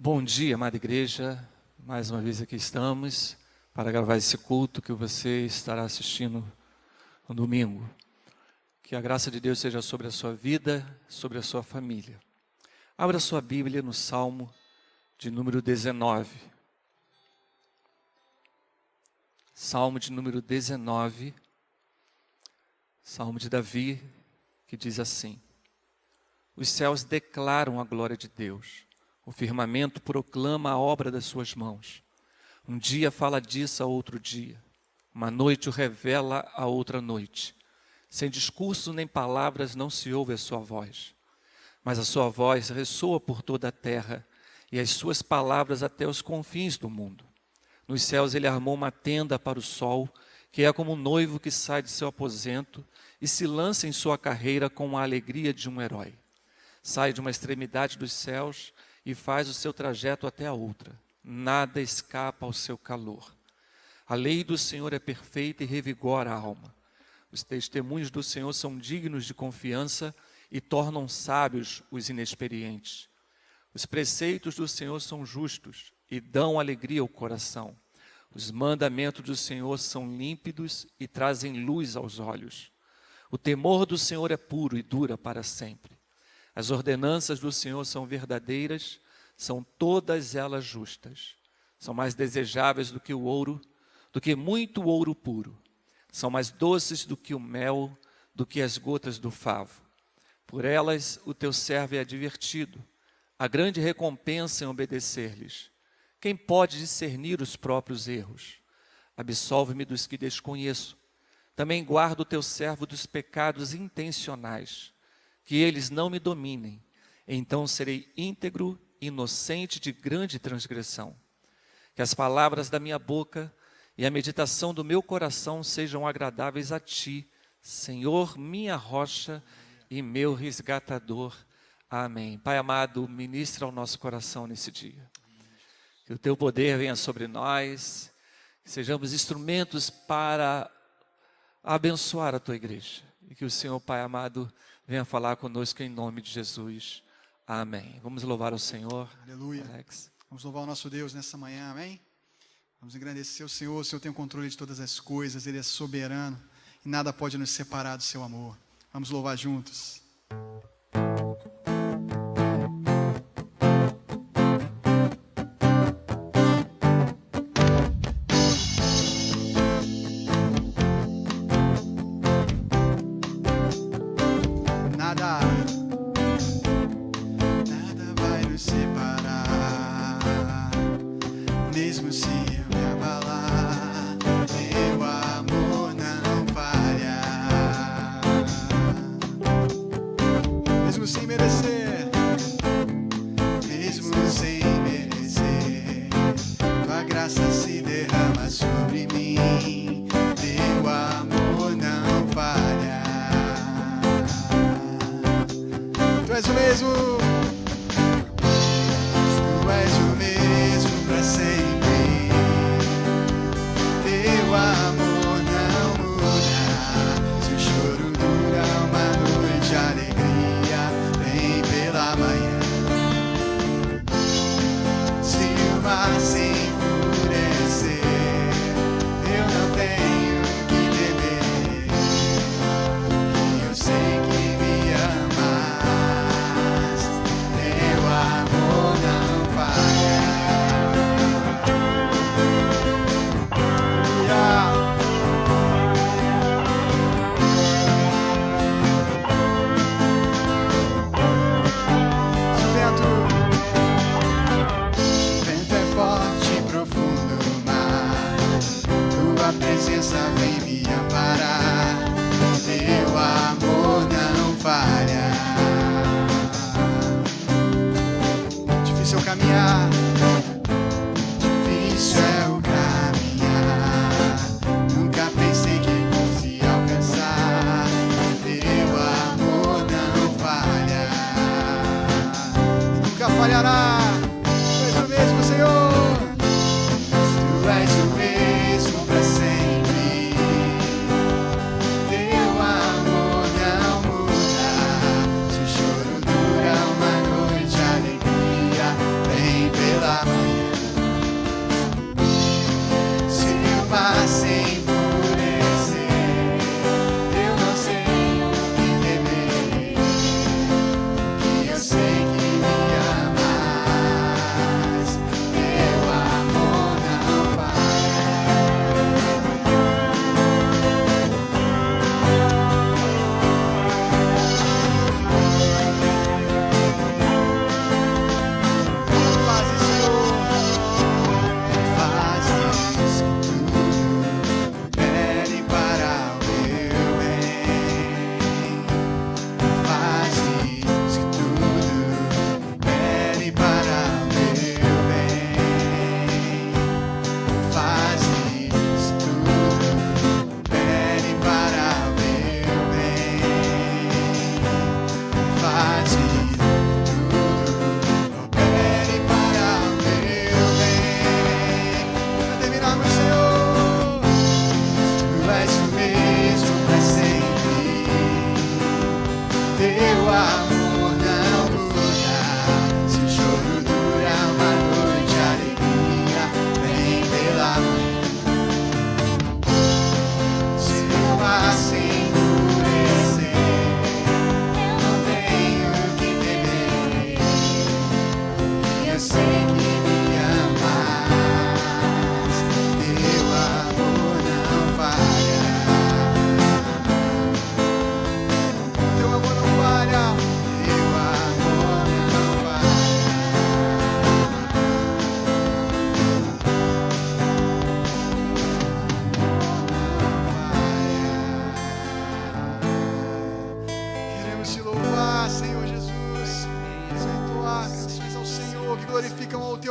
Bom dia, amada igreja. Mais uma vez aqui estamos para gravar esse culto que você estará assistindo no domingo. Que a graça de Deus seja sobre a sua vida, sobre a sua família. Abra sua Bíblia no Salmo de número 19. Salmo de número 19. Salmo de Davi, que diz assim: Os céus declaram a glória de Deus. O firmamento proclama a obra das suas mãos. Um dia fala disso a outro dia. Uma noite o revela a outra noite. Sem discurso nem palavras não se ouve a sua voz. Mas a sua voz ressoa por toda a terra e as suas palavras até os confins do mundo. Nos céus ele armou uma tenda para o sol, que é como um noivo que sai de seu aposento e se lança em sua carreira com a alegria de um herói. Sai de uma extremidade dos céus e faz o seu trajeto até a outra. Nada escapa ao seu calor. A lei do Senhor é perfeita e revigora a alma. Os testemunhos do Senhor são dignos de confiança e tornam sábios os inexperientes. Os preceitos do Senhor são justos e dão alegria ao coração. Os mandamentos do Senhor são límpidos e trazem luz aos olhos. O temor do Senhor é puro e dura para sempre. As ordenanças do Senhor são verdadeiras, são todas elas justas. São mais desejáveis do que o ouro, do que muito ouro puro. São mais doces do que o mel, do que as gotas do favo. Por elas o teu servo é advertido. Há grande recompensa em obedecer-lhes. Quem pode discernir os próprios erros? Absolve-me dos que desconheço. Também guarda o teu servo dos pecados intencionais. Que eles não me dominem, então serei íntegro, inocente de grande transgressão. Que as palavras da minha boca e a meditação do meu coração sejam agradáveis a ti, Senhor, minha rocha e meu resgatador. Amém. Pai amado, ministra ao nosso coração nesse dia. Que o teu poder venha sobre nós, que sejamos instrumentos para abençoar a tua igreja. E que o Senhor, Pai amado, venha falar conosco em nome de Jesus. Amém. Vamos louvar o Senhor. Aleluia. Alex. Vamos louvar o nosso Deus nessa manhã, amém? Vamos engrandecer o Senhor tem o controle de todas as coisas, Ele é soberano e nada pode nos separar do seu amor. Vamos louvar juntos.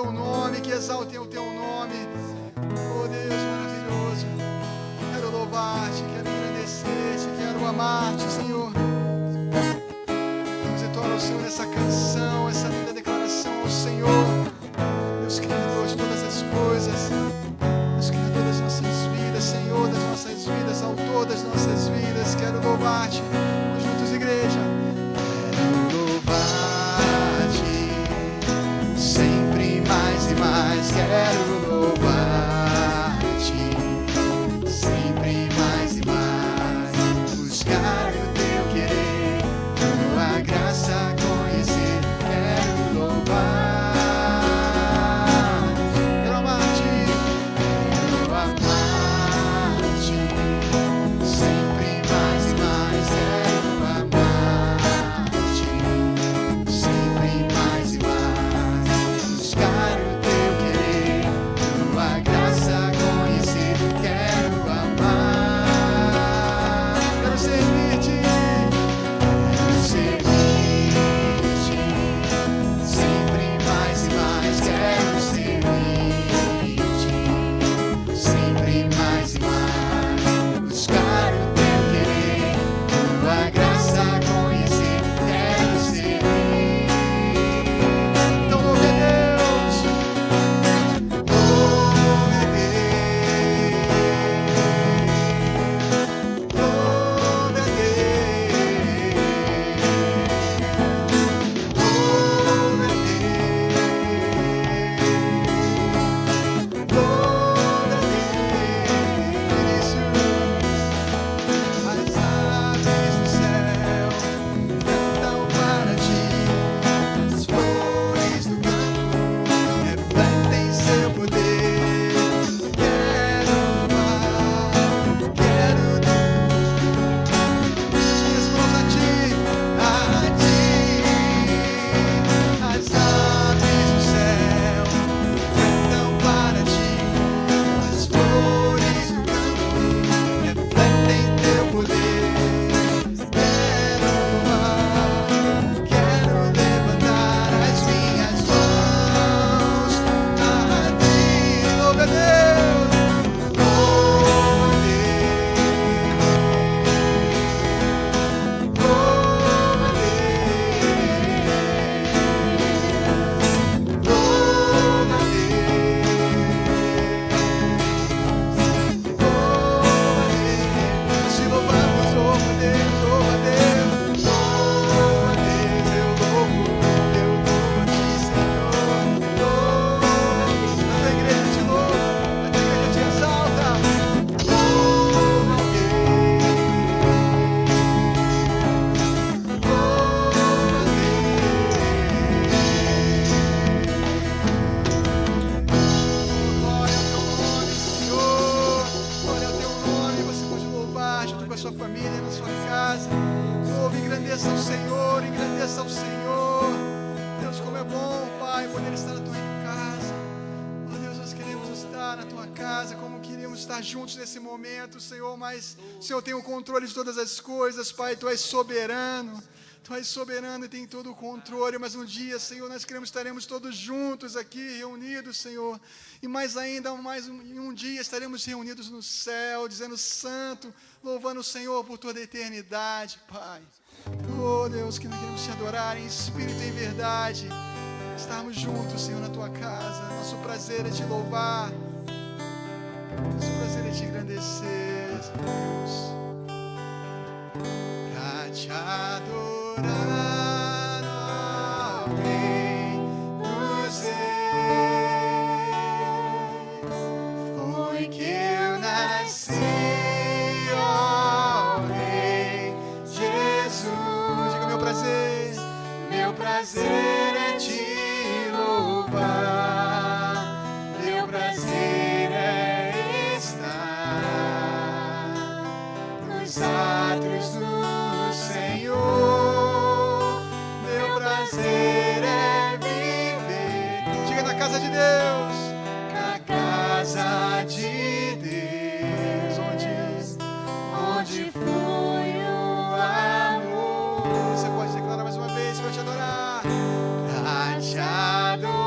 teu nome, que exaltem o teu nome. Oh Deus maravilhoso, quero louvar-te, quero engrandecer-te, quero amar-te, Senhor. Vamos entoar ao Senhor essa canção, essa linda declaração ao Senhor, Deus Criador de todas as coisas, Deus Criador das nossas vidas, Senhor das nossas vidas, Autor das nossas vidas. Quero louvar-te. Vamos juntos, igreja. Quero louvar-te, sempre mais e mais. Quero louvar-te, sempre mais e mais. Buscar o teu querer, tua graça conhecer. Quero louvar. Juntos nesse momento, Senhor, mas o Senhor tem o controle de todas as coisas, Pai. Tu és soberano e tem todo o controle. Mas um dia, Senhor, nós estaremos todos juntos aqui, reunidos, Senhor, e mais ainda, um dia estaremos reunidos no céu, dizendo santo, louvando o Senhor por toda a eternidade, Pai. Oh Deus, que nós queremos te adorar em espírito e em verdade, estarmos juntos, Senhor, na tua casa. Nosso prazer é te louvar, nosso prazer é te engrandecer, Deus, pra te adorar, ó Rei dos Reis. Foi que eu nasci, ó Rei Jesus. Diga: meu prazer é te louvar, meu prazer é nos átrios do Senhor, meu prazer é viver. Diga: na casa de Deus, na casa de Deus, onde flui o amor. Você pode declarar mais uma vez para te adorar, pra te adorar.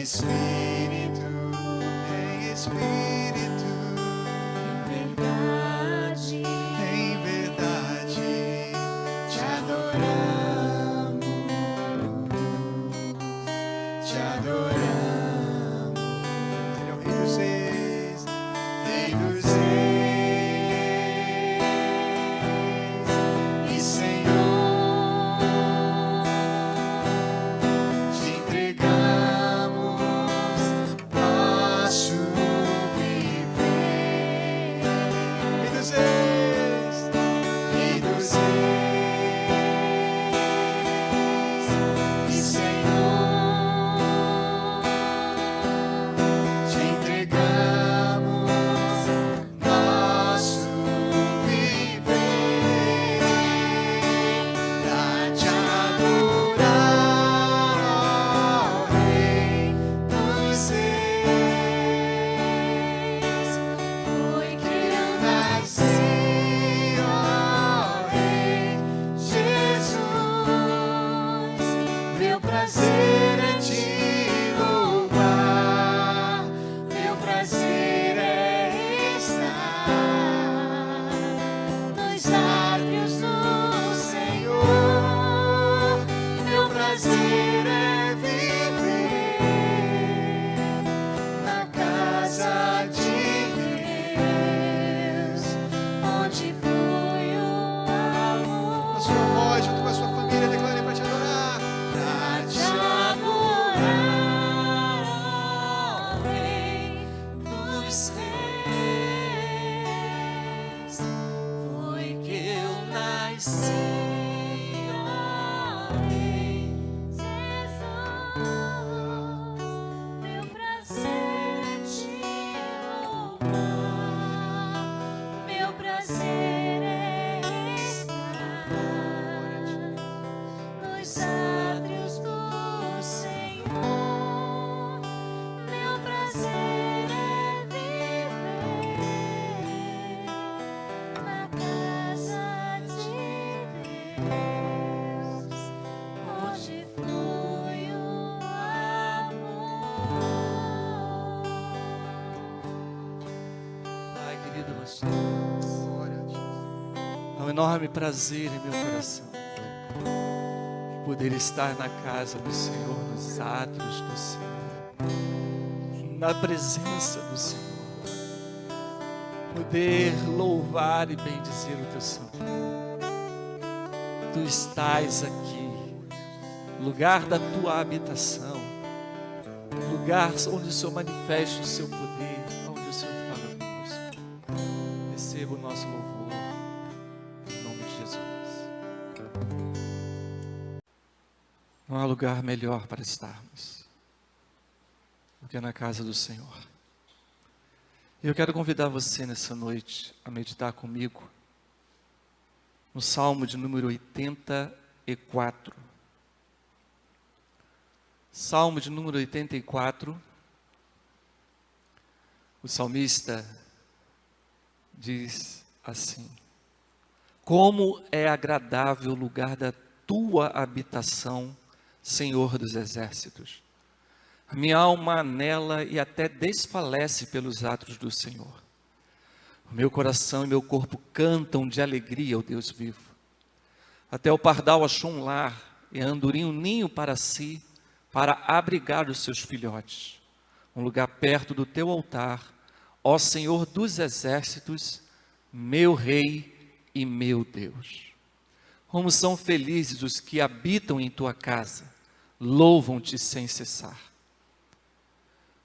Espírito, em Espírito, em verdade, te adoramos, te adoramos. Ele é o Rei dos Reis, Rei dos Reis e Senhor. Te entregamos nosso viver. Rei dos Reis, Rei dos Reis e Senhor. Te entregamos nosso viver pra te adorar, ó Rei dos Reis. Foi que eu nasci, ó Rei Jesus. Meu prazer é te louvar, meu prazer é estar nos átrios do Senhor. Meu prazer é viver na casa de Deus, onde flui o amor. Com a sua voz, junto com a sua família, declare para te adorar. Pra te adorar, ó Rei dos Reis. Foi que eu nasci, ó Rei Jesus. Meu prazer é te louvar, meu prazer é estar nos átrios do Senhor. Meu prazer é viver na casa de Deus, onde flui o amor. Pai querido, nós é um enorme prazer em meu coração poder estar na casa do Senhor, nos átrios do Senhor, na presença do Senhor, poder louvar e bendizer o teu santo nome. Tu estás aqui, lugar da tua habitação, lugar onde o Senhor manifesta o seu poder, onde o Senhor fala conosco. Receba o nosso louvor, em nome de Jesus. Não há lugar melhor para estarmos do que na casa do Senhor. E eu quero convidar você nessa noite a meditar comigo no Salmo de número 84. Salmo de número 84. O salmista diz assim: como é agradável o lugar da tua habitação, Senhor dos exércitos. A minha alma anela e até desfalece pelos atos do Senhor. O meu coração e meu corpo cantam de alegria ao Deus vivo. Até o pardal achou um lar e a andorinha um ninho para si, para abrigar os seus filhotes. Um lugar perto do teu altar, ó Senhor dos exércitos, meu Rei e meu Deus. Como são felizes os que habitam em tua casa, louvam-te sem cessar.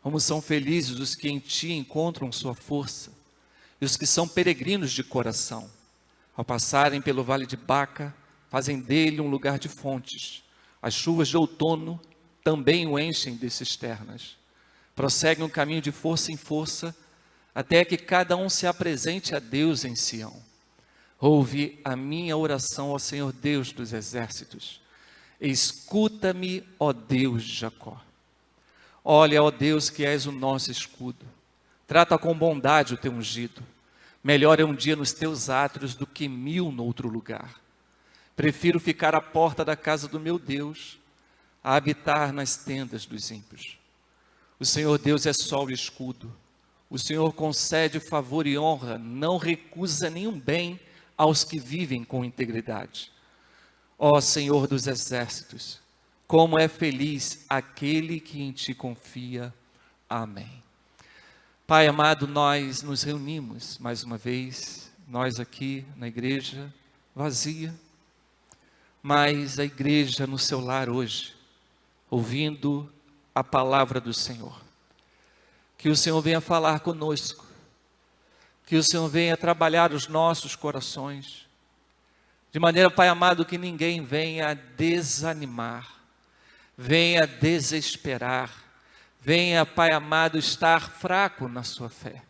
Como são felizes os que em ti encontram sua força, e os que são peregrinos de coração. Ao passarem pelo vale de Baca, fazem dele um lugar de fontes. As chuvas de outono também o enchem de cisternas. Prosseguem o caminho de força em força, até que cada um se apresente a Deus em Sião. Ouve a minha oração, ó Senhor Deus dos exércitos. Escuta-me, ó Deus de Jacó. Olha, ó Deus, que és o nosso escudo. Trata com bondade o teu ungido. Melhor é um dia nos teus átrios do que 1000 noutro lugar. Prefiro ficar à porta da casa do meu Deus, a habitar nas tendas dos ímpios. O Senhor Deus é sol e escudo. O Senhor concede favor e honra, não recusa nenhum bem aos que vivem com integridade. Ó Senhor dos exércitos, como é feliz aquele que em ti confia. Amém. Pai amado, nós nos reunimos mais uma vez, nós aqui na igreja vazia, mas a igreja no seu lar hoje, ouvindo a palavra do Senhor. Que o Senhor venha falar conosco, que o Senhor venha trabalhar os nossos corações, de maneira, Pai amado, que ninguém venha desanimar, venha desesperar, venha, Pai amado, estar fraco na sua fé.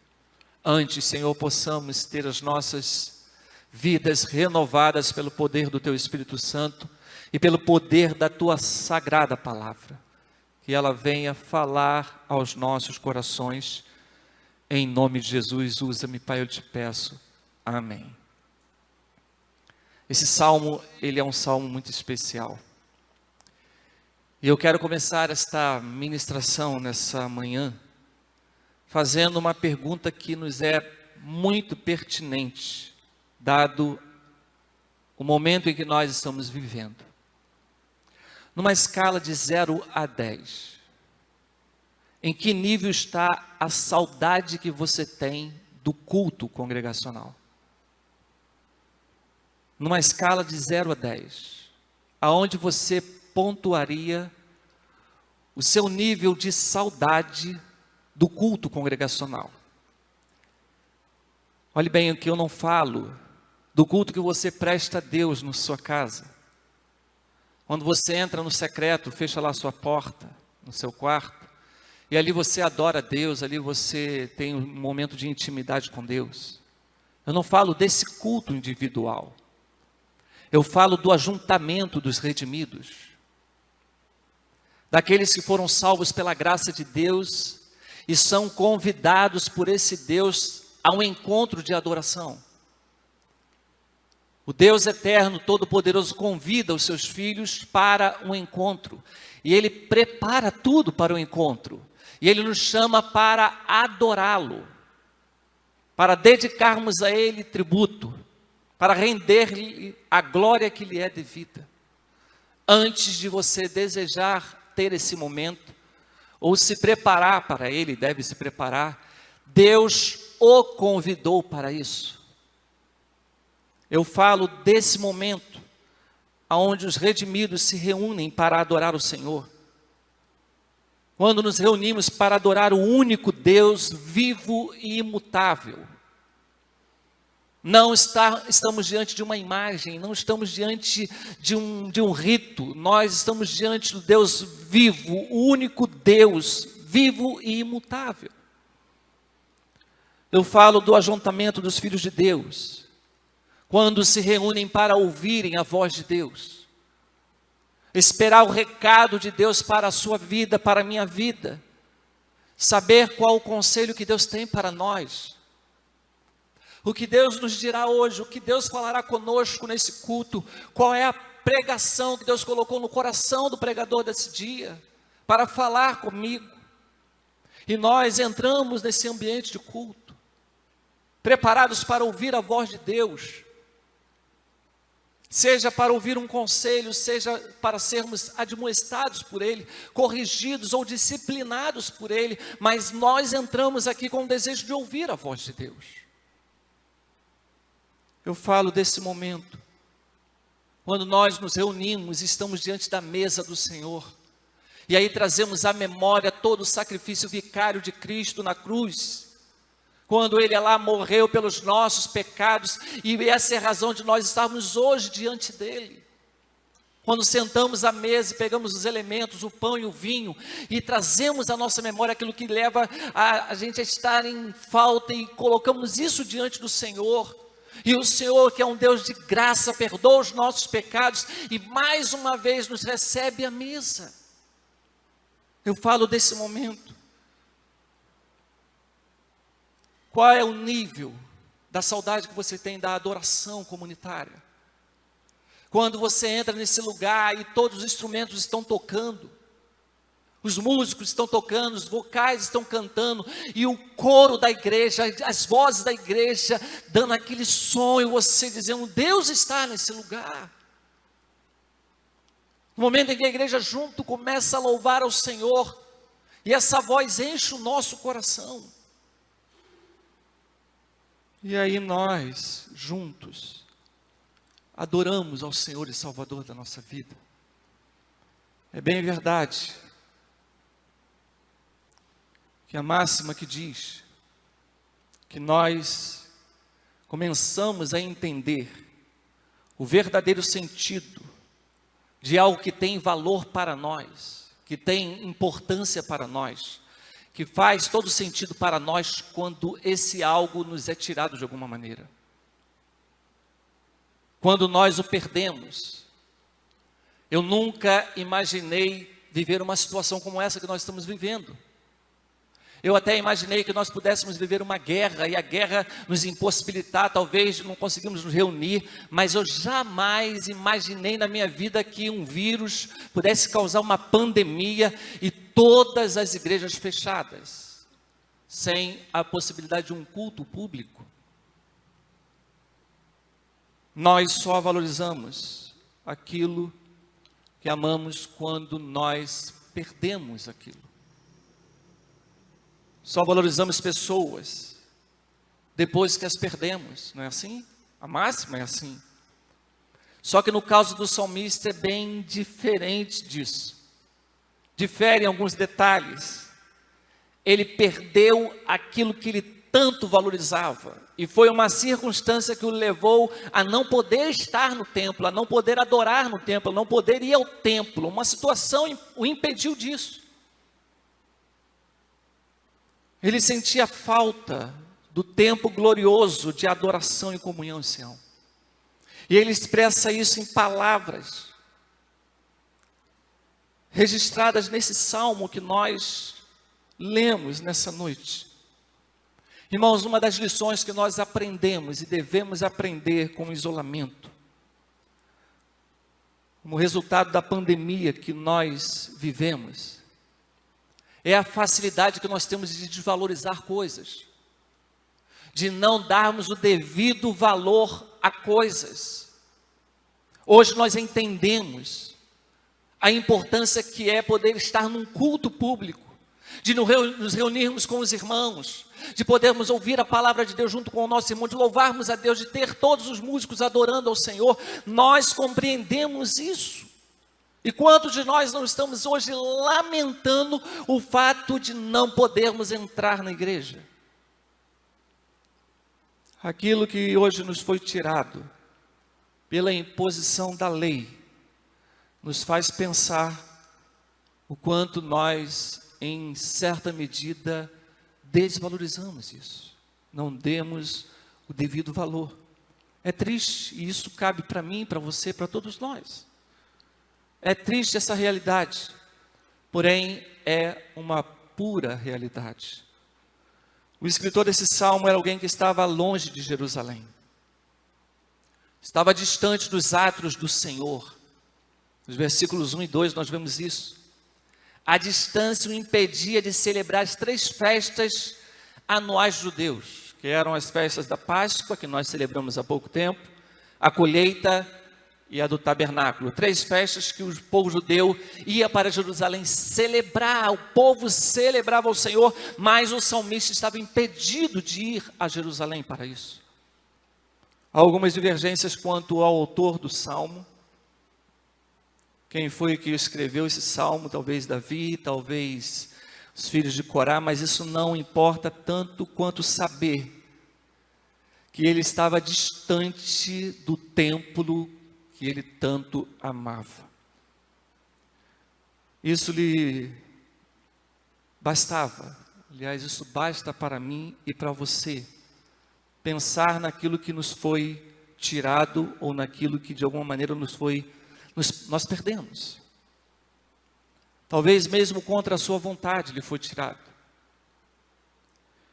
Antes, Senhor, possamos ter as nossas vidas renovadas pelo poder do Teu Espírito Santo e pelo poder da Tua sagrada palavra. Que ela venha falar aos nossos corações. Em nome de Jesus, usa-me, Pai, eu te peço. Amém. Esse salmo, ele é um salmo muito especial. E eu quero começar esta ministração nessa manhã, fazendo uma pergunta que nos é muito pertinente, dado o momento em que nós estamos vivendo. Numa escala de 0 a 10, em que nível está a saudade que você tem do culto congregacional? Numa escala de 0 a 10, aonde você pontuaria o seu nível de saudade do culto congregacional? Olhe bem, o que eu não falo do culto que você presta a Deus na sua casa. Quando você entra no secreto, fecha lá a sua porta, no seu quarto, e ali você adora a Deus, ali você tem um momento de intimidade com Deus. Eu não falo desse culto individual. Eu falo do ajuntamento dos redimidos. Daqueles que foram salvos pela graça de Deus e são convidados por esse Deus a um encontro de adoração. O Deus eterno, todo-poderoso, convida os seus filhos para um encontro. E Ele prepara tudo para o encontro. E Ele nos chama para adorá-lo, para dedicarmos a Ele tributo, para render-lhe a glória que lhe é devida. Antes de você desejar ter esse momento, ou se preparar para ele, deve se preparar, Deus o convidou para isso. Eu falo desse momento, onde os redimidos se reúnem para adorar o Senhor. Quando nos reunimos para adorar o único Deus vivo e imutável. Não estamos diante de uma imagem, não estamos diante de um rito, nós estamos diante do Deus vivo, o único Deus vivo e imutável. Eu falo do ajuntamento dos filhos de Deus, quando se reúnem para ouvirem a voz de Deus, esperar o recado de Deus para a sua vida, para a minha vida, saber qual o conselho que Deus tem para nós. O que Deus nos dirá hoje, o que Deus falará conosco nesse culto, qual é a pregação que Deus colocou no coração do pregador desse dia, para falar comigo. E nós entramos nesse ambiente de culto, preparados para ouvir a voz de Deus, seja para ouvir um conselho, seja para sermos admoestados por Ele, corrigidos ou disciplinados por Ele, mas nós entramos aqui com o desejo de ouvir a voz de Deus. Eu falo desse momento, quando nós nos reunimos e estamos diante da mesa do Senhor, e aí trazemos à memória todo o sacrifício vicário de Cristo na cruz, quando Ele lá morreu pelos nossos pecados, e essa é a razão de nós estarmos hoje diante dEle. Quando sentamos à mesa e pegamos os elementos, o pão e o vinho, e trazemos à nossa memória aquilo que leva a gente a estar em falta, e colocamos isso diante do Senhor, e o Senhor, que é um Deus de graça, perdoa os nossos pecados, e mais uma vez nos recebe à mesa. Eu falo desse momento. Qual é o nível da saudade que você tem da adoração comunitária? Quando você entra nesse lugar e todos os instrumentos estão tocando, Os músicos estão tocando, os vocais estão cantando, e o coro da igreja, as vozes da igreja, dando aquele som, e você dizendo, Deus está nesse lugar. No momento em que a igreja junto começa a louvar ao Senhor, e essa voz enche o nosso coração. E aí nós, juntos, adoramos ao Senhor e Salvador da nossa vida. É bem verdade que a máxima que diz que nós começamos a entender o verdadeiro sentido de algo que tem valor para nós, que tem importância para nós, que faz todo sentido para nós quando esse algo nos é tirado de alguma maneira. Quando nós o perdemos. Eu nunca imaginei viver uma situação como essa que nós estamos vivendo. Eu até imaginei que nós pudéssemos viver uma guerra, e a guerra nos impossibilitar, talvez não conseguimos nos reunir, mas eu jamais imaginei na minha vida que um vírus pudesse causar uma pandemia e todas as igrejas fechadas, sem a possibilidade de um culto público. Nós só valorizamos aquilo que amamos quando nós perdemos aquilo. Só valorizamos pessoas depois que as perdemos, não é assim? A máxima é assim. Só que no caso do salmista é bem diferente disso. Difere em alguns detalhes. Ele perdeu aquilo que ele tanto valorizava. E foi uma circunstância que o levou a não poder estar no templo, a não poder adorar no templo, a não poder ir ao templo. Uma situação o impediu disso. Ele sentia falta do tempo glorioso de adoração e comunhão em Sião. E ele expressa isso em palavras registradas nesse salmo que nós lemos nessa noite. Irmãos, uma das lições que nós aprendemos e devemos aprender com o isolamento, como resultado da pandemia que nós vivemos, é a facilidade que nós temos de desvalorizar coisas, de não darmos o devido valor a coisas. Hoje nós entendemos a importância que é poder estar num culto público, de nos reunirmos com os irmãos, de podermos ouvir a palavra de Deus junto com o nosso irmão, de louvarmos a Deus, de ter todos os músicos adorando ao Senhor. Nós compreendemos isso. E quantos de nós não estamos hoje lamentando o fato de não podermos entrar na igreja? Aquilo que hoje nos foi tirado pela imposição da lei, nos faz pensar o quanto nós, em certa medida, desvalorizamos isso. Não demos o devido valor. É triste, e isso cabe para mim, para você, para todos nós. É triste essa realidade, porém é uma pura realidade. O escritor desse salmo era alguém que estava longe de Jerusalém. Estava distante dos átrios do Senhor. Nos versículos 1 e 2 nós vemos isso. A distância o impedia de celebrar as 3 festas anuais judeus, que eram as festas da Páscoa, que nós celebramos há pouco tempo, a colheita e a do tabernáculo. 3 festas que o povo judeu ia para Jerusalém celebrar. O povo celebrava o Senhor, mas o salmista estava impedido de ir a Jerusalém para isso. Há algumas divergências quanto ao autor do salmo. Quem foi que escreveu esse salmo? Talvez Davi, talvez os filhos de Corá, mas isso não importa tanto quanto saber que ele estava distante do templo que ele tanto amava. Isso lhe bastava, aliás, isso basta para mim e para você, pensar naquilo que nos foi tirado ou naquilo que de alguma maneira nós perdemos. Talvez mesmo contra a sua vontade lhe foi tirado.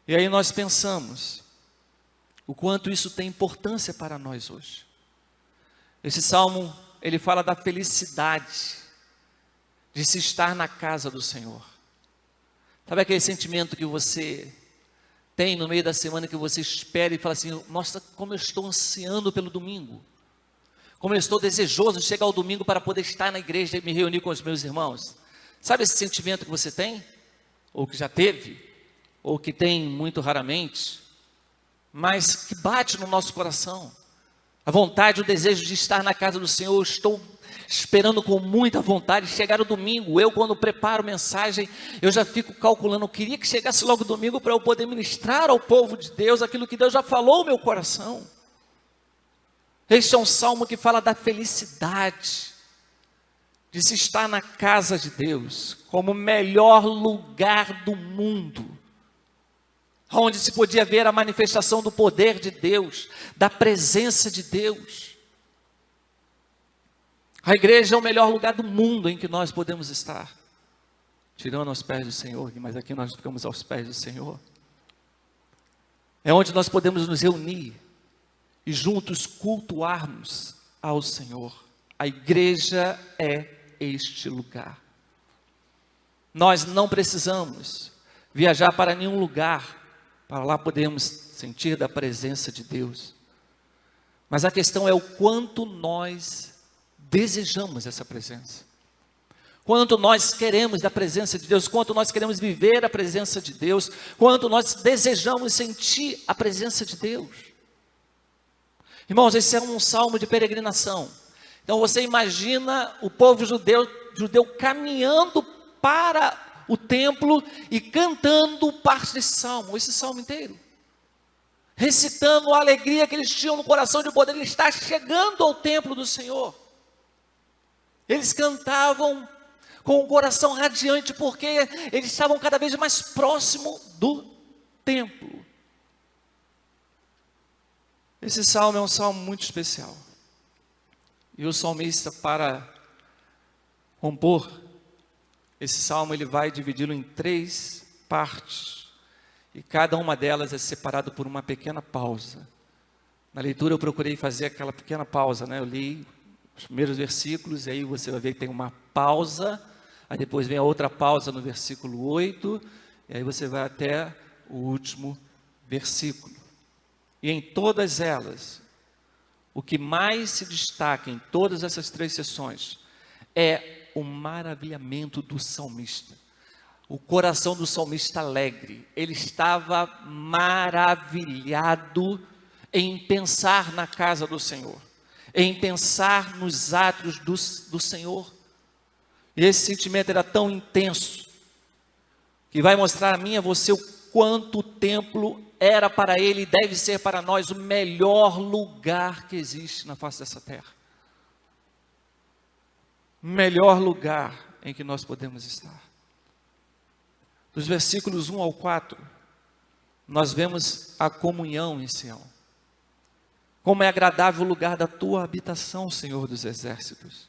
E aí nós pensamos o quanto isso tem importância para nós hoje. Esse salmo, ele fala da felicidade de se estar na casa do Senhor. Sabe aquele sentimento que você tem no meio da semana, que você espera e fala assim: nossa, como eu estou ansiando pelo domingo, como eu estou desejoso de chegar ao domingo para poder estar na igreja e me reunir com os meus irmãos. Sabe esse sentimento que você tem? Ou que já teve? Ou que tem muito raramente? Mas que bate no nosso coração. A vontade, o desejo de estar na casa do Senhor. Eu estou esperando com muita vontade chegar o domingo. Eu, quando preparo mensagem, eu já fico calculando. Eu queria que chegasse logo o domingo para eu poder ministrar ao povo de Deus aquilo que Deus já falou no meu coração. Este é um salmo que fala da felicidade de se estar na casa de Deus, como o melhor lugar do mundo, onde se podia ver a manifestação do poder de Deus, da presença de Deus. A igreja é o melhor lugar do mundo em que nós podemos estar, tirando aos pés do Senhor, mas aqui nós ficamos aos pés do Senhor. É onde nós podemos nos reunir e juntos cultuarmos ao Senhor. A igreja é este lugar. Nós não precisamos viajar para nenhum lugar, para lá podermos sentir da presença de Deus. Mas a questão é o quanto nós desejamos essa presença. Quanto nós queremos da presença de Deus, quanto nós queremos viver a presença de Deus, quanto nós desejamos sentir a presença de Deus. Irmãos, esse é um salmo de peregrinação. Então você imagina o povo judeu caminhando para o templo e cantando parte desse salmo, esse salmo inteiro. Recitando a alegria que eles tinham no coração de poder estar chegando ao templo do Senhor. Eles cantavam com o coração radiante, porque eles estavam cada vez mais próximo do templo. Esse salmo é um salmo muito especial. E o salmista, para compor esse salmo, ele vai dividi-lo em 3 partes. E cada uma delas é separada por uma pequena pausa. Na leitura eu procurei fazer aquela pequena pausa, né? Eu li os primeiros versículos, e aí você vai ver que tem uma pausa, aí depois vem a outra pausa no versículo 8, e aí você vai até o último versículo. E em todas elas, o que mais se destaca em todas essas 3 sessões é o maravilhamento do salmista. O coração do salmista alegre. Ele estava maravilhado em pensar na casa do Senhor, em pensar nos atos do Senhor. E esse sentimento era tão intenso, que vai mostrar a mim e a você o quanto o templo era para ele e deve ser para nós o melhor lugar que existe na face dessa terra. O melhor lugar em que nós podemos estar. Dos versículos 1 ao 4, nós vemos a comunhão em Sião. Como é agradável o lugar da tua habitação, Senhor dos exércitos.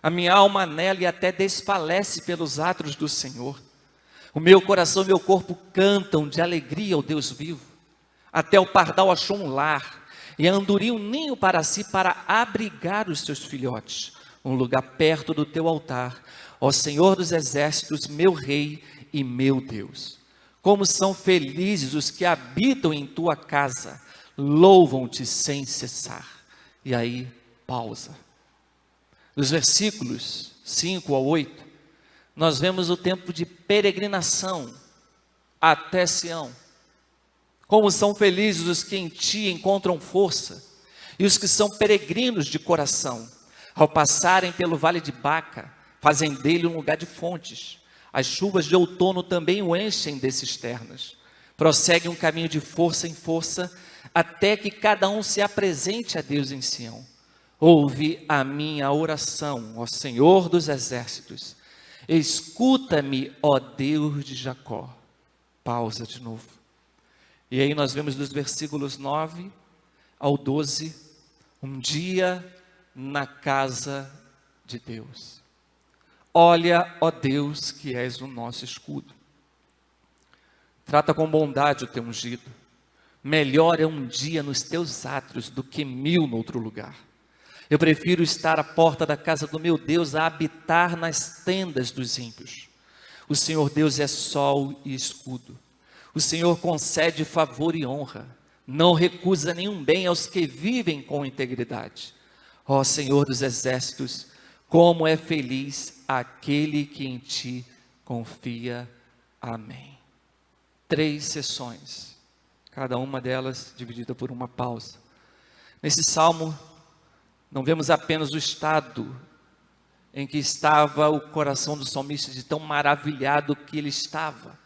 A minha alma anela e até desfalece pelos atos do Senhor. O meu coração e meu corpo cantam de alegria ao Deus vivo. Até o pardal achou um lar, e a andorinha um ninho para si, para abrigar os seus filhotes. Um lugar perto do teu altar, ó Senhor dos exércitos, meu rei e meu Deus. Como são felizes os que habitam em tua casa, louvam-te sem cessar. E aí, pausa. Dos versículos 5 ao 8, nós vemos o tempo de peregrinação até Sião. Como são felizes os que em ti encontram força, e os que são peregrinos de coração, ao passarem pelo vale de Baca, fazem dele um lugar de fontes. As chuvas de outono também o enchem de cisternas. Prosseguem um caminho de força em força, até que cada um se apresente a Deus em Sião. Ouve a minha oração, ó Senhor dos exércitos. Escuta-me, ó Deus de Jacó. Pausa de novo. E aí nós vemos dos versículos 9 ao 12, um dia na casa de Deus. Olha, ó Deus, que és o nosso escudo. Trata com bondade o teu ungido. Melhor é um dia nos teus átrios do que 1000 no outro lugar. Eu prefiro estar à porta da casa do meu Deus a habitar nas tendas dos ímpios. O Senhor Deus é sol e escudo. O Senhor concede favor e honra. Não recusa nenhum bem aos que vivem com integridade. Ó Senhor dos exércitos, como é feliz aquele que em ti confia. Amém. 3 sessões, cada uma delas dividida por uma pausa. Nesse salmo, não vemos apenas o estado em que estava o coração do salmista, de tão maravilhado que ele estava,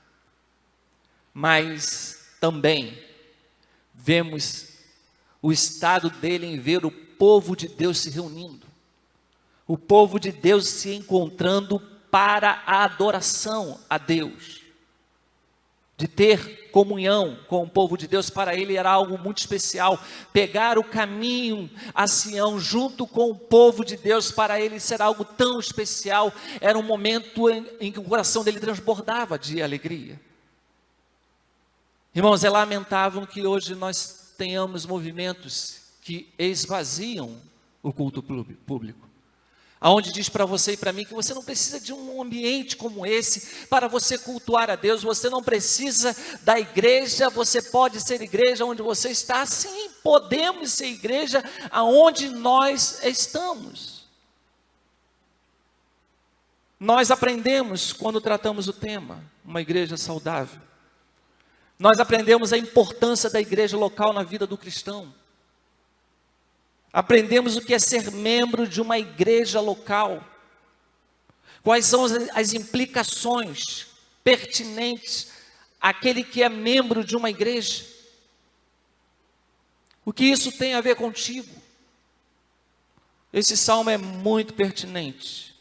mas também vemos o estado dele em ver o povo de Deus se reunindo, o povo de Deus se encontrando para a adoração a Deus, de ter comunhão com o povo de Deus. Para ele era algo muito especial, pegar o caminho a Sião junto com o povo de Deus, para ele será algo tão especial. Era um momento em que o coração dele transbordava de alegria. Irmãos, é lamentável que hoje nós tenhamos movimentos que esvaziam o culto público, aonde diz para você e para mim que você não precisa de um ambiente como esse para você cultuar a Deus. Você não precisa da igreja, você pode ser igreja onde você está. Sim, podemos ser igreja aonde nós estamos. Nós aprendemos quando tratamos o tema, uma igreja saudável. Nós aprendemos a importância da igreja local na vida do cristão. Aprendemos o que é ser membro de uma igreja local. Quais são as implicações pertinentes àquele que é membro de uma igreja. O que isso tem a ver contigo? Esse salmo é muito pertinente,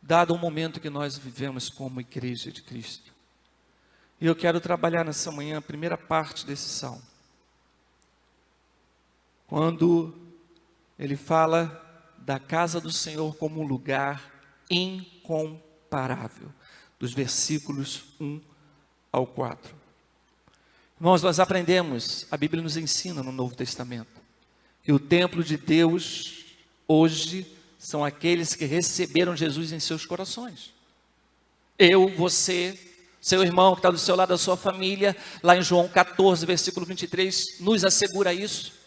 dado o momento que nós vivemos como igreja de Cristo. E eu quero trabalhar nessa manhã a primeira parte desse salmo, quando ele fala da casa do Senhor como um lugar incomparável, dos versículos 1 ao 4. Irmãos, nós aprendemos, a Bíblia nos ensina no Novo Testamento, que o templo de Deus hoje são aqueles que receberam Jesus em seus corações. Eu, você, seu irmão que está do seu lado, da sua família, lá em João 14, versículo 23, nos assegura isso.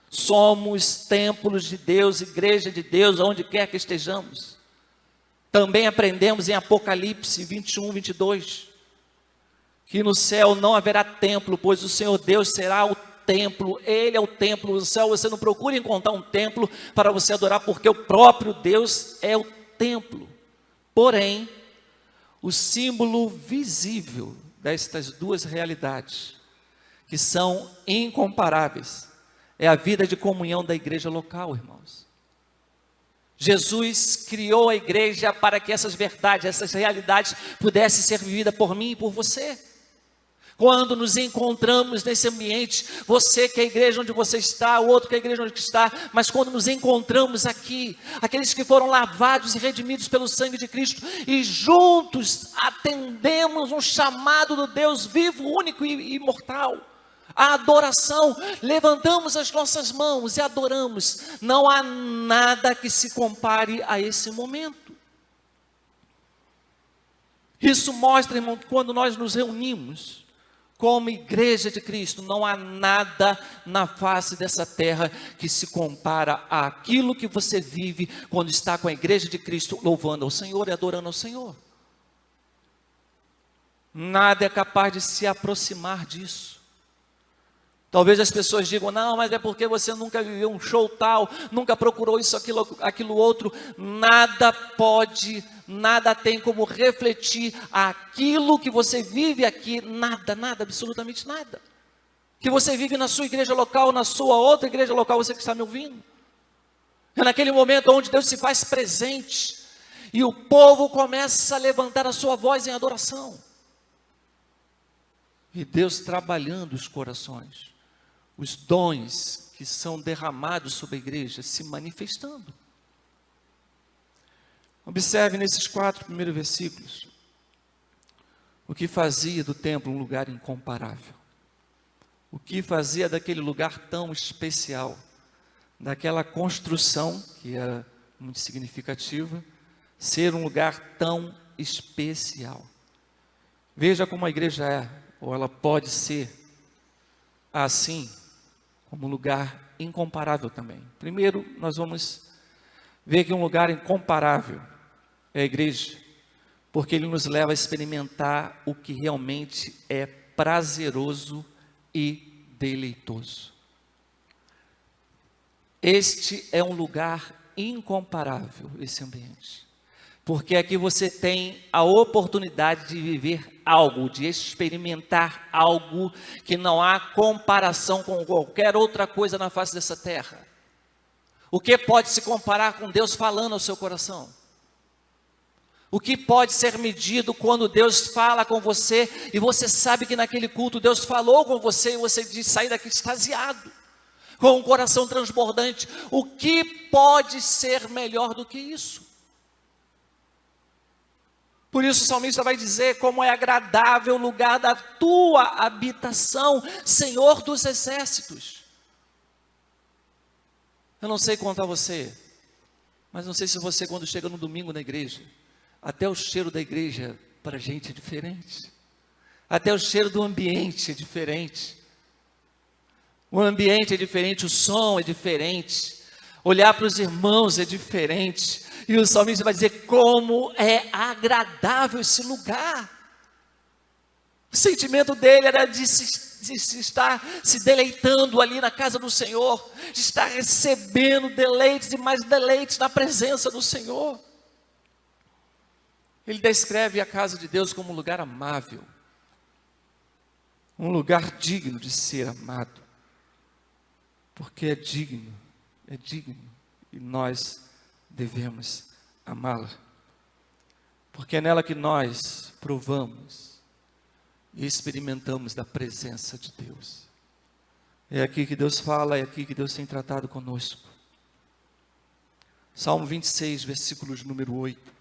Somos templos de Deus, igreja de Deus, onde quer que estejamos. Também aprendemos em Apocalipse 21, 22, que no céu não haverá templo, pois o Senhor Deus será o templo. Ele é o templo. No céu você não procura encontrar um templo para você adorar, porque o próprio Deus é o templo. Porém, o símbolo visível destas duas realidades, que são incomparáveis, é a vida de comunhão da igreja local, irmãos. Jesus criou a igreja para que essas verdades, essas realidades pudessem ser vividas por mim e por você. Quando nos encontramos nesse ambiente, você que é a igreja onde você está, o outro que é a igreja onde está, mas quando nos encontramos aqui, aqueles que foram lavados e redimidos pelo sangue de Cristo, e juntos atendemos um chamado do Deus vivo, único e imortal, a adoração, levantamos as nossas mãos e adoramos. Não há nada que se compare a esse momento. Isso mostra, irmão, que quando nós nos reunimos como igreja de Cristo, não há nada na face dessa terra que se compara àquilo que você vive quando está com a igreja de Cristo, louvando ao Senhor e adorando ao Senhor. Nada é capaz de se aproximar disso. Talvez as pessoas digam, não, mas é porque você nunca viveu um show tal, nunca procurou isso, aquilo outro. Nada pode, nada tem como refletir aquilo que você vive aqui, nada, absolutamente nada. Que você vive na sua igreja local, na sua outra igreja local, você que está me ouvindo. É naquele momento onde Deus se faz presente, e o povo começa a levantar a sua voz em adoração. E Deus trabalhando os corações. Os dons que são derramados sobre a igreja se manifestando. Observe nesses 4 primeiros versículos o que fazia do templo um lugar incomparável. O que fazia daquele lugar tão especial. daquela construção, que era muito significativa, ser um lugar tão especial. Veja como a igreja é, ou ela pode ser, assim, como um lugar incomparável também. Primeiro, nós vamos ver que um lugar incomparável é a igreja, porque ele nos leva a experimentar o que realmente é prazeroso e deleitoso. Este é um lugar incomparável, esse ambiente, porque aqui você tem a oportunidade de viver algo, de experimentar algo que não há comparação com qualquer outra coisa na face dessa terra. O que pode se comparar com Deus falando ao seu coração? O que pode ser medido quando Deus fala com você e você sabe que naquele culto Deus falou com você e você diz, sai daqui extasiado, com um coração transbordante? O que pode ser melhor do que isso? Por isso o salmista vai dizer, como é agradável o lugar da tua habitação, Senhor dos exércitos. Eu não sei contar você, mas não sei se você, quando chega no domingo na igreja, até o cheiro da igreja para a gente é diferente, até o cheiro do ambiente é diferente, o ambiente é diferente, o som é diferente, olhar para os irmãos é diferente, e o salmista vai dizer como é agradável esse lugar. O sentimento dele era de estar se deleitando ali na casa do Senhor, de estar recebendo deleites e mais deleites na presença do Senhor. Ele descreve a casa de Deus como um lugar amável, um lugar digno de ser amado, porque é digno, e nós devemos amá-la, porque é nela que nós provamos e experimentamos da presença de Deus. É aqui que Deus fala, é aqui que Deus tem tratado conosco. Salmo 26, versículos número 8.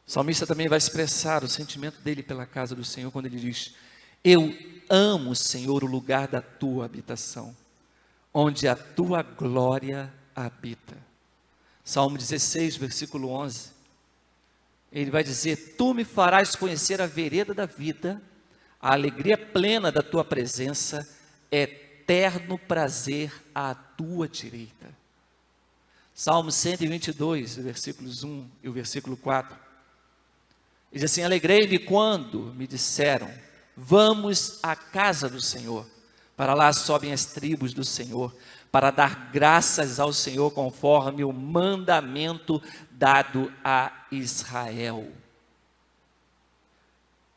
O salmista também vai expressar o sentimento dele pela casa do Senhor, quando ele diz, eu amo, Senhor, o lugar da tua habitação, onde a tua glória habita. Salmo 16, versículo 11, ele vai dizer, tu me farás conhecer a vereda da vida, a alegria plena da tua presença, eterno prazer à tua direita. Salmo 122, versículos 1 e o versículo 4, diz assim, alegrei-me quando me disseram, vamos à casa do Senhor, para lá sobem as tribos do Senhor, para dar graças ao Senhor conforme o mandamento dado a Israel.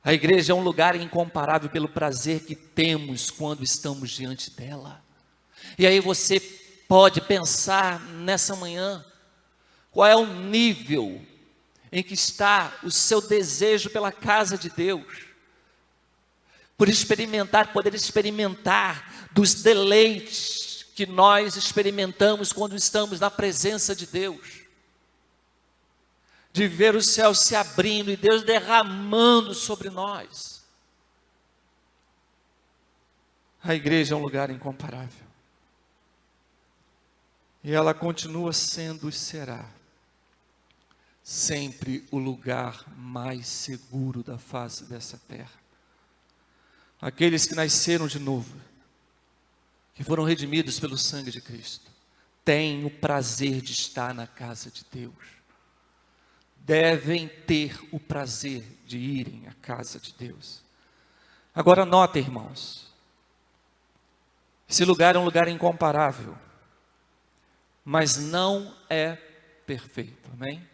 A igreja é um lugar incomparável pelo prazer que temos quando estamos diante dela. E aí você pode pensar nessa manhã, qual é o nível em que está o seu desejo pela casa de Deus, por experimentar, poder experimentar dos deleites que nós experimentamos quando estamos na presença de Deus, de ver o céu se abrindo e Deus derramando sobre nós. A igreja é um lugar incomparável, e ela continua sendo e será sempre o lugar mais seguro da face dessa terra. Aqueles que nasceram de novo, que foram redimidos pelo sangue de Cristo, têm o prazer de estar na casa de Deus, devem ter o prazer de irem à casa de Deus. Agora nota, irmãos, esse lugar é um lugar incomparável, mas não é perfeito, amém?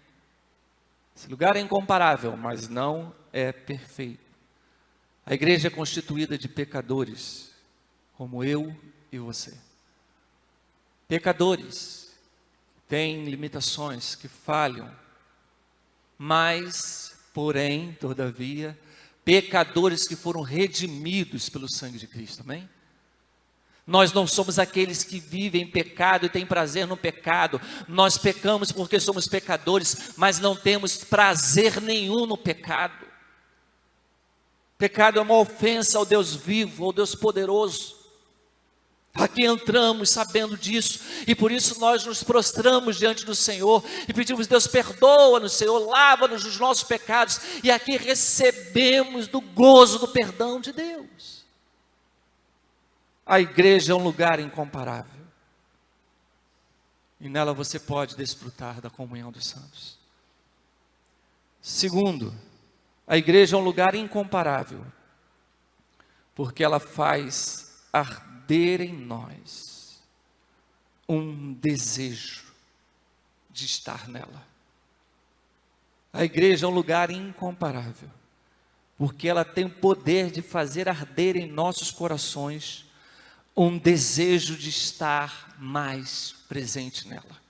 Esse lugar é incomparável, mas não é perfeito. A igreja é constituída de pecadores, como eu e você. Pecadores, têm limitações, que falham, mas, porém, todavia, pecadores que foram redimidos pelo sangue de Cristo, amém? Nós não somos aqueles que vivem em pecado e têm prazer no pecado. Nós pecamos porque somos pecadores, mas não temos prazer nenhum no pecado. Pecado é uma ofensa ao Deus vivo, ao Deus poderoso. Aqui entramos sabendo disso, e por isso nós nos prostramos diante do Senhor, e pedimos: Deus, perdoa-nos, Senhor, lava-nos dos nossos pecados, e aqui recebemos do gozo do perdão de Deus. A igreja é um lugar incomparável, e nela você pode desfrutar da comunhão dos santos. Segundo, a igreja é um lugar incomparável, porque ela faz arder em nós um desejo de estar nela. A igreja é um lugar incomparável, porque ela tem o poder de fazer arder em nossos corações um desejo de estar mais presente nela.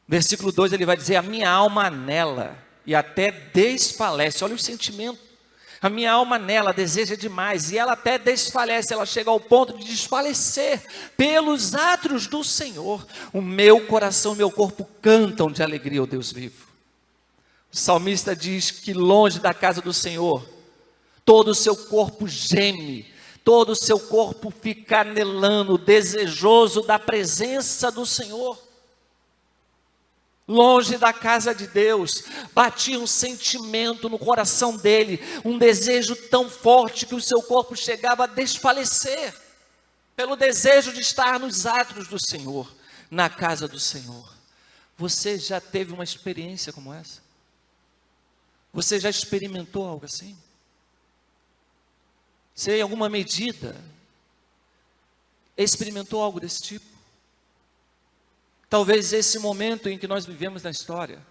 Versículo 2 ele vai dizer: a minha alma anela e até desfalece. Olha o sentimento. A minha alma nela deseja demais, e ela até desfalece, ela chega ao ponto de desfalecer pelos átrios do Senhor. O meu coração e meu corpo cantam de alegria ao Deus vivo. O salmista diz que longe da casa do Senhor, todo o seu corpo geme, todo o seu corpo fica anelando, desejoso da presença do Senhor. Longe da casa de Deus, batia um sentimento no coração dele, um desejo tão forte que o seu corpo chegava a desfalecer, pelo desejo de estar nos átrios do Senhor, na casa do Senhor. Você já teve uma experiência como essa? Você já experimentou algo assim? Você, em alguma medida, experimentou algo desse tipo? Talvez esse momento em que nós vivemos na história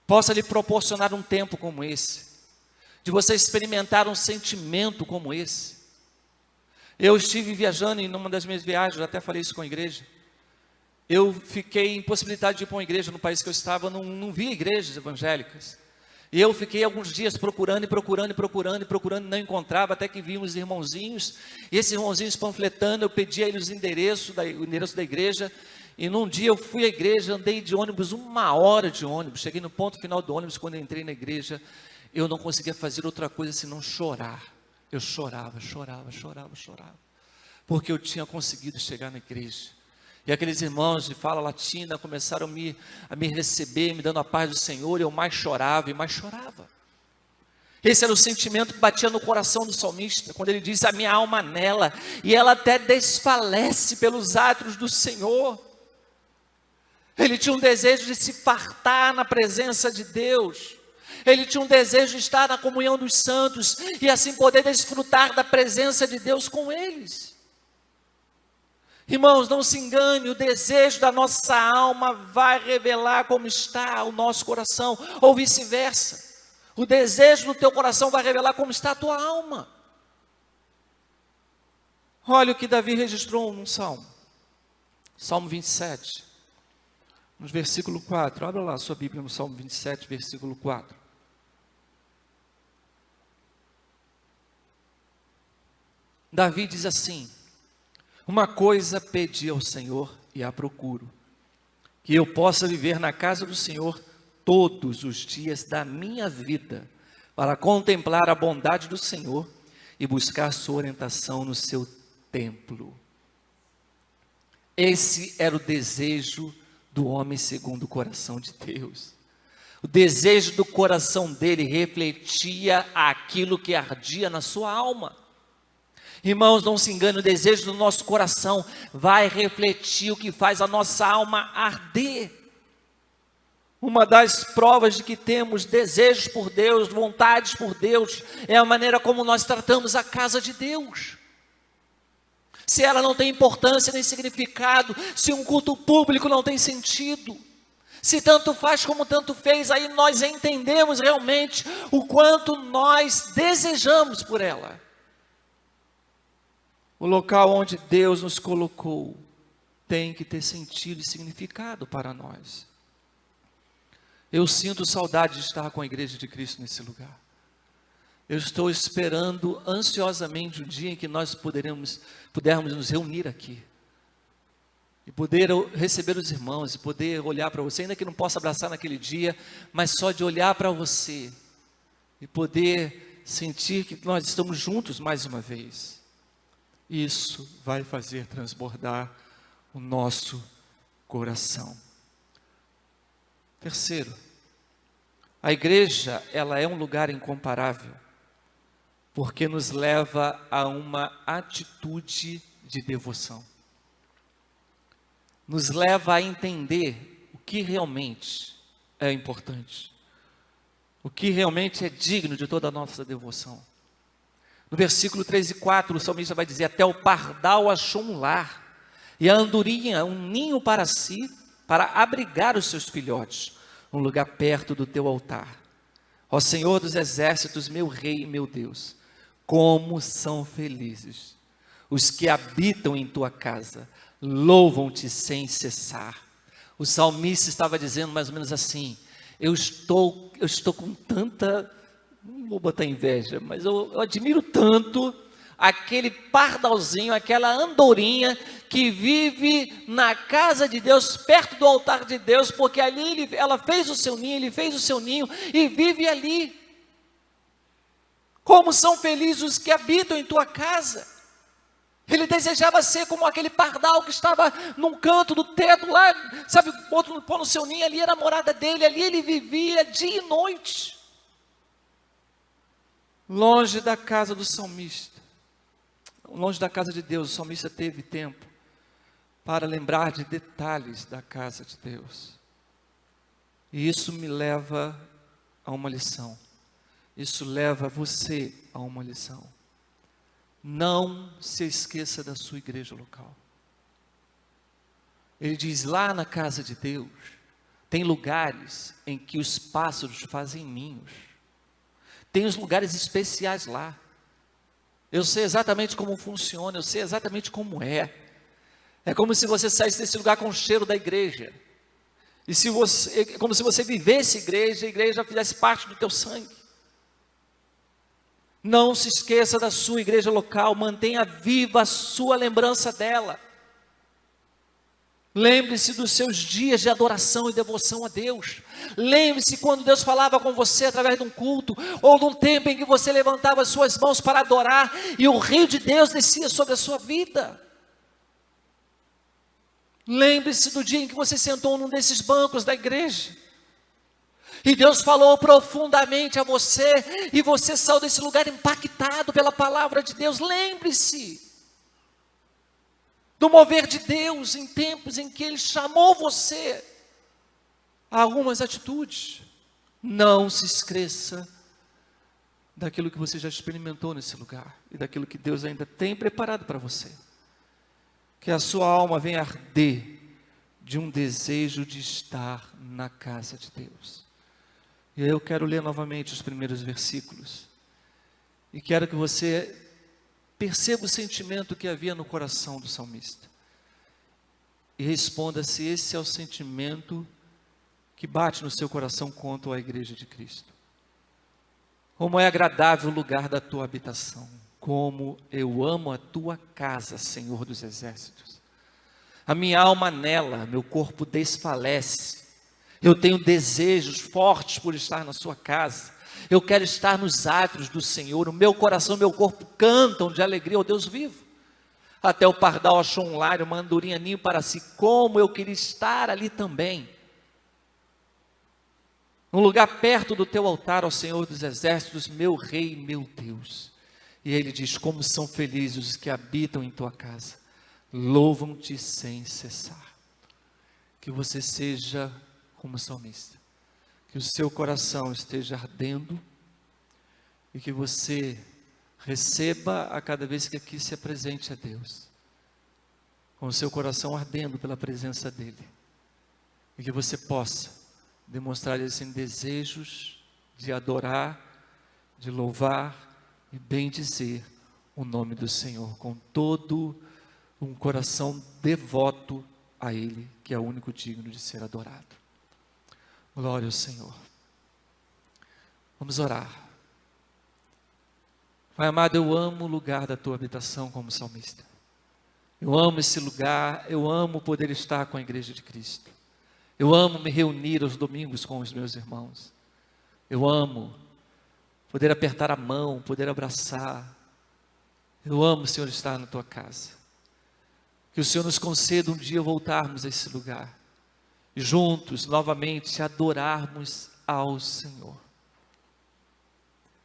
possa lhe proporcionar um tempo como esse, de você experimentar um sentimento como esse. Eu estive viajando em uma das minhas viagens, eu até falei isso com a igreja. Eu fiquei impossibilitado de ir para uma igreja no país que eu estava, não via igrejas evangélicas. E eu fiquei alguns dias procurando, não encontrava, até que vi uns irmãozinhos, e esses irmãozinhos panfletando, eu pedi a eles o endereço da igreja. E num dia eu fui à igreja, andei de ônibus 1 hora de ônibus, cheguei no ponto final do ônibus. Quando eu entrei na igreja, eu não conseguia fazer outra coisa senão chorar. Eu chorava, porque eu tinha conseguido chegar na igreja. E aqueles irmãos de fala latina começaram a me receber, me dando a paz do Senhor, e eu mais chorava e mais chorava. Esse era o sentimento que batia no coração do salmista, quando ele diz: a minha alma anela, e ela até desfalece pelos átrios do Senhor. Ele tinha um desejo de se fartar na presença de Deus. Ele tinha um desejo de estar na comunhão dos santos, e assim poder desfrutar da presença de Deus com eles. Irmãos, não se engane, o desejo da nossa alma vai revelar como está o nosso coração, ou vice-versa. O desejo do teu coração vai revelar como está a tua alma. Olha o que Davi registrou num salmo. Salmo 27, no versículo 4. Abra lá a sua Bíblia no Salmo 27, versículo 4. Davi diz assim: uma coisa pedi ao Senhor e a procuro, que eu possa viver na casa do Senhor todos os dias da minha vida, para contemplar a bondade do Senhor e buscar sua orientação no seu templo. Esse era o desejo do homem segundo o coração de Deus. O desejo do coração dele refletia aquilo que ardia na sua alma. Irmãos, não se engane, o desejo do nosso coração vai refletir o que faz a nossa alma arder. Uma das provas de que temos desejos por Deus, vontades por Deus, é a maneira como nós tratamos a casa de Deus. Se ela não tem importância nem significado, se um culto público não tem sentido, se tanto faz como tanto fez, aí nós entendemos realmente o quanto nós desejamos por ela. O local onde Deus nos colocou tem que ter sentido e significado para nós. Eu sinto saudade de estar com a igreja de Cristo nesse lugar. Eu estou esperando ansiosamente o dia em que nós pudermos nos reunir aqui. E poder receber os irmãos, e poder olhar para você, ainda que não possa abraçar naquele dia, mas só de olhar para você, e poder sentir que nós estamos juntos mais uma vez. Isso vai fazer transbordar o nosso coração. Terceiro, a igreja, ela é um lugar incomparável, porque nos leva a uma atitude de devoção. Nos leva a entender o que realmente é importante, o que realmente é digno de toda a nossa devoção. No versículo 3 e 4, o salmista vai dizer: até o pardal achou um lar, e a andorinha um ninho para si, para abrigar os seus filhotes, um lugar perto do teu altar. Ó Senhor dos exércitos, meu rei e meu Deus, como são felizes os que habitam em tua casa, louvam-te sem cessar. O salmista estava dizendo mais ou menos assim: eu estou com tanta, não vou botar inveja, mas eu admiro tanto aquele pardalzinho, aquela andorinha que vive na casa de Deus, perto do altar de Deus, porque ali ela fez o seu ninho, ele fez o seu ninho e vive ali. Como são felizes os que habitam em tua casa. Ele desejava ser como aquele pardal que estava num canto do teto lá, sabe, pôr no seu ninho, ali era a morada dele, ali ele vivia dia e noite. Longe da casa do salmista, longe da casa de Deus, o salmista teve tempo para lembrar de detalhes da casa de Deus. E isso me leva a uma lição. Isso leva você a uma lição. Não se esqueça da sua igreja local. Ele diz: lá na casa de Deus, tem lugares em que os pássaros fazem ninhos. Tem os lugares especiais lá. Eu sei exatamente como funciona, eu sei exatamente como é. É como se você saísse desse lugar com o cheiro da igreja. É como se você vivesse a igreja fizesse parte do teu sangue. Não se esqueça da sua igreja local, mantenha viva a sua lembrança dela. Lembre-se dos seus dias de adoração e devoção a Deus. Lembre-se quando Deus falava com você através de um culto, ou de um tempo em que você levantava as suas mãos para adorar, e o rio de Deus descia sobre a sua vida. Lembre-se do dia em que você sentou num desses bancos da igreja, e Deus falou profundamente a você, e você saiu desse lugar impactado pela palavra de Deus. Lembre-se do mover de Deus em tempos em que Ele chamou você a algumas atitudes. Não se esqueça daquilo que você já experimentou nesse lugar, e daquilo que Deus ainda tem preparado para você. Que a sua alma venha arder de um desejo de estar na casa de Deus. E eu quero ler novamente os primeiros versículos, e quero que você perceba o sentimento que havia no coração do salmista, e responda se esse é o sentimento que bate no seu coração quanto à igreja de Cristo. Como é agradável o lugar da tua habitação, como eu amo a tua casa, Senhor dos exércitos. A minha alma anela, meu corpo desfalece. Eu tenho desejos fortes por estar na sua casa. Eu quero estar nos átrios do Senhor. O meu coração e meu corpo cantam de alegria ao Deus vivo. Até o pardal achou um lar, uma andorinha ninho para si. Como eu queria estar ali também. Um lugar perto do teu altar, ó Senhor dos exércitos, meu rei e meu Deus. E ele diz: como são felizes os que habitam em tua casa. Louvam-te sem cessar. Que você seja como salmista, que o seu coração esteja ardendo, e que você receba a cada vez que aqui se apresente a Deus, com o seu coração ardendo pela presença dEle, e que você possa demonstrar assim desejos de adorar, de louvar e bendizer o nome do Senhor, com todo um coração devoto a Ele, que é o único digno de ser adorado. Glória ao Senhor. Vamos orar. Pai amado, eu amo o lugar da tua habitação como salmista. Eu amo esse lugar, eu amo poder estar com a igreja de Cristo. Eu amo me reunir aos domingos com os meus irmãos. Eu amo poder apertar a mão, poder abraçar. Eu amo, Senhor, estar na tua casa. Que o Senhor nos conceda um dia voltarmos a esse lugar e juntos, novamente, adorarmos ao Senhor.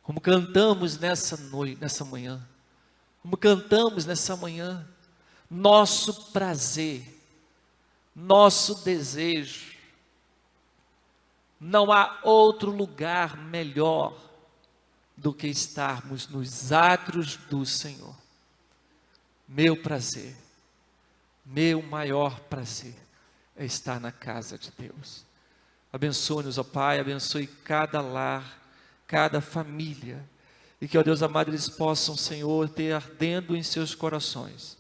Como cantamos nessa noite, nessa manhã. Como cantamos nessa manhã. Nosso prazer, nosso desejo. Não há outro lugar melhor do que estarmos nos átrios do Senhor. Meu prazer, meu maior prazer é estar na casa de Deus. Abençoe-nos, ó Pai, abençoe cada lar, cada família, e que, ó Deus amado, eles possam, Senhor, ter ardendo em seus corações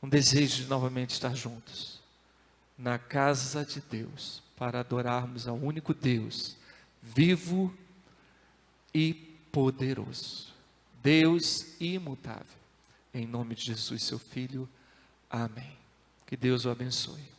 um desejo de novamente estar juntos, na casa de Deus, para adorarmos ao único Deus, vivo e poderoso, Deus imutável. Em nome de Jesus, seu Filho. Amém. Que Deus o abençoe.